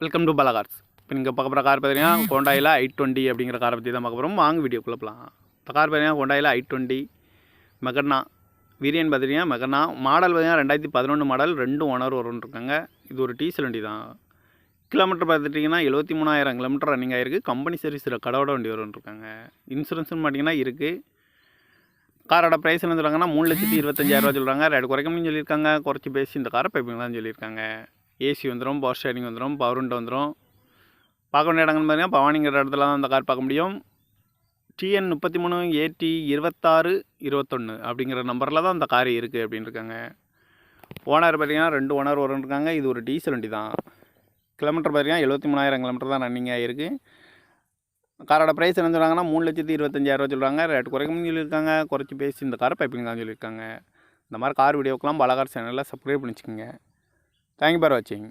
Welcome to Bala cars. இப்போ நீங்கள் பார்க்க போகிற கார் பார்த்தீங்கன்னா ஹோண்டாயில் i20 அப்படிங்கிற காரை பற்றி தான் பார்க்க போகிறோம். வாங்க வீடியோக்குள்ளே போகலாம். இந்த கார் பார்த்தீங்கன்னா ஹோண்டாயில் i20 மெகனா வேரியன்ட் பார்த்தீங்கன்னா மெகனா மாடல் பார்த்தீங்கன்னா 2011 மாடல். 2 ஓனர் வரும்னு. இது ஒரு டீசல் வண்டி தான். கிலோமீட்டர் பார்த்துட்டிங்கன்னா 73,000 கிலோமீட்டர் ரன்னிங் ஆகிருக்கு. கம்பெனி சர்வீஸில் கடவோட வண்டி வரும்னு. இன்சூரன்ஸ்னு பார்த்தீங்கன்னா இருக்குது. காரோட ப்ரைஸ் என்ன சொல்கிறாங்கன்னா 3,25,000 சொல்கிறாங்க. ரேட் குறைக்கணும்னு சொல்லியிருக்காங்க. குறைச்சி பேசி இந்த காரை பைப்பிங்களான்னு சொல்லியிருக்காங்க. ஏசி வந்துடும், பவர் ஸ்டேரிங் வந்துடும், பவர் விண்டோ வந்துடும். பார்க்க வேண்டிய இடங்கள்னு பார்த்தீங்கன்னா பவானிங்கிற இடத்துல தான் அந்த கார் பார்க்க முடியும். TN 33 AT 26 21 அப்படிங்கிற நம்பரில் தான் அந்த கார் இருக்குது அப்படின்னு இருக்காங்க. ஓனர் பார்த்தீங்கன்னா 2 ஓனர் வரும்னு. இது ஒரு டீசல் வண்டி தான். கிலோமீட்டர் பார்த்தீங்கன்னா 73,000 கிலோமீட்டர் தான் ரன்னிங் ஆகிருக்கு. காரோட ப்ரைஸ் என்ன சொல்கிறாங்கன்னா 3,25,000 சொல்கிறாங்க. ரேட் குறைக்கணும்னு சொல்லியிருக்காங்க. குறைச்சி பேசி இந்த காரை பைப்பிங் தான் சொல்லியிருக்காங்க. இந்த மாதிரி கார் வீடியோக்கெலாம் பாலா கார் சேனலில் சப்ஸ்கிரைப் பண்ணிச்சுக்கோங்க. தேங்க்யூ ஃபார் வாட்சிங்.